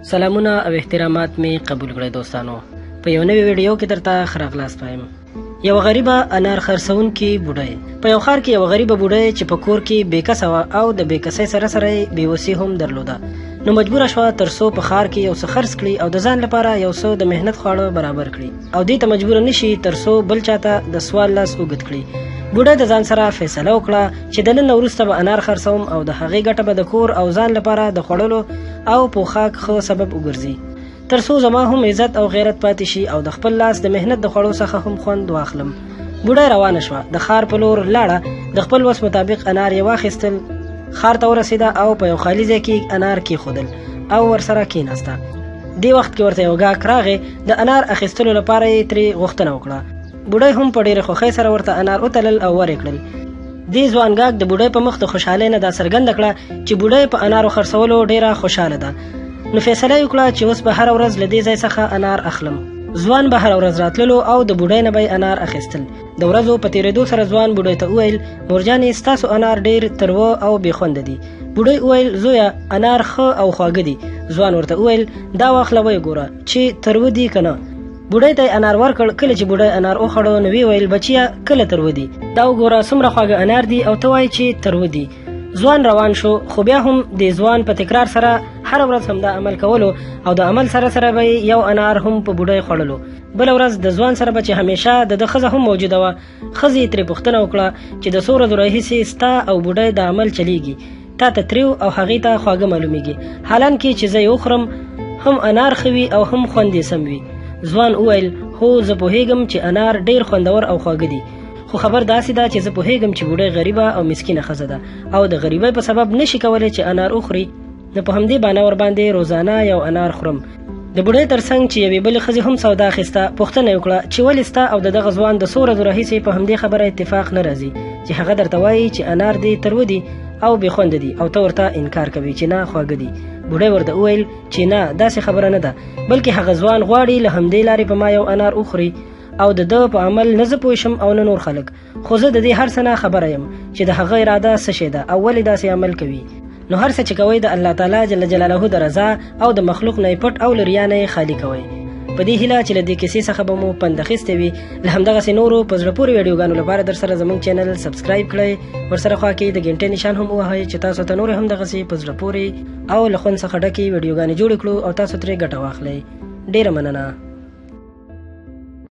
سلامونه او احترامات می قبول کړئ دوستانو. په یو نوې ویډیو کې درته ښه راغلاست وایم. یو غریبه انار خرڅونکې بوډۍ. په یو ښار کې یو غریبه بوډۍ چې په کور کې بېکسه وه او د بېکسۍ سره سره یې بېوسي هم درلوده، نو مجبوره شوه تر څو په ښار کې یو څه خرڅ کړي او د ځان لپاره یو څه د محنت خواړه برابر کړي، او دې ته مجبوره نه شي تر څو بل چاته د سوال لاس اوږد کړي. بوډۍ د ځان سره فیصله وکړه چې د نن وروسته به انار خرڅوم او د هغې ګټه به د کور او ځان لپاره د خوړلو او پوښاک ښه سبب وګرځي، تر څو زما هم عزت او غیرت پاتې شي او د خپل لاس د محنت د خوړو څخه هم خوند واخلم. بوډۍ روانه شوه، د ښار په لور لاړه، د خپل وس مطابق انار یې واخیستل، ښار ته ورسېده او په یو خالي ځای کې انار کېښودل او ورسره کېناسته. دې وخت کې ورته یو ګاک راغی، د انار اخیستلو لپاره یې ترې غوښتنه وکړه. بوډۍ هم په ډېرې خوښۍ سره ورته انار وتلل او ورې کړل. دې ځوان ګاک د بوډۍ په مخ د خوشحالۍ نه دا څرګنده کړه چې بوډۍ په انارو خرڅولو ډېره خوشحاله ده، نو فیصله یې وکړه چې اوس به هره ورځ له دې ځای څخه انار اخلم. ځوان به هره ورځ راتللو او د بوډۍ نه به یې انار اخیستل. د ورځو په تېرېدو سره ځوان بوډۍ ته وویل: مورجانې، ستاسو انار ډېر تروه او بې خونده دي. بوډۍ وویل: زویه، انار ښه او خواږه دي. ځوان ورته وویل: دا واخله ویې ګوره چې تروه دي که نه. بوډۍ ته یې انار ورکړ. کله چې بوډۍ انار وخوړو نو ویې ویل: بچیه، کله تروه دي؟ دا وګوره څومره خواږه انار دي او ته وایې چې تروه دي. ځوان روان شو، خو بیا هم د ځوان په تکرار سره هره ورځ همدا عمل کولو او د عمل سره سره به یو انار هم په بوډۍ خوړلو. بله ورځ د ځوان سره به چې همیشه د ده ښځه هم موجوده وه، ښځې یې ترې پوښتنه وکړه چې د څو ورځو راهیسې ستا او بوډۍ د عمل چلیږي، تا ته تریو او هغې ته خواږه معلومیږي، حالانکې چې زه یې وخورم هم انار ښه وي او هم خوند یې سم وي. ځوان وویل: هو، زه پوهېږم چې انار ډېر خوندور او خواږه دي، خو خبر داسې ده چې زه پوهېږم چې بوډۍ غریبه او مسکینه ښځه ده او د غریبۍ په سبب نشي کولی چې انار وخوري، نو په همدې بانه ورباندې روزانه یو انار خورم. د بوډۍ تر څنګ چې یوې بلې ښځې هم سودا اخیسته، پوښتنه یې وکړه چې ولې ستا او د دغه ځوان د څو ورځو راهیسې په همدې خبره اتفاق نه راځي چې هغه درته وایي چې انار دې تروه دي او بې خونده دي او ته ورته انکار کوي چې نه، خواږه دي. بوډۍ ورته وویل چې نه، داسې خبره نه ده، بلکې هغه ځوان غواړي له همدې لارې په ما یو انار وخوري او د ده په عمل نه زه پوه شم او نه نور خلک، خو زه د دې هر څه نه خبره یم چې د هغه اراده څه شی ده او ولې داسې عمل کوي. نو هر څه چې کوئ د الله تعالی جل جلاله د رضا او د مخلوق نه یې پټ او له ریا نه یې خالي کوئ. په دې هیله چې له دې کیسې څخه به مو پند اخیستی وي. له همدغسې نورو په زړه پورې ویډیوګانو لپاره در سره زموږ چینل سبسکرایب کړئ، ورسره خوا کې د ګنټې نشان هم ووهئ چې تاسو ته نورې هم دغسې په زړه پورې او له خوند څخه ډکې ویډیوګانې جوړې کړو او تاسو ترې ګټه واخلئ. ډېره مننه.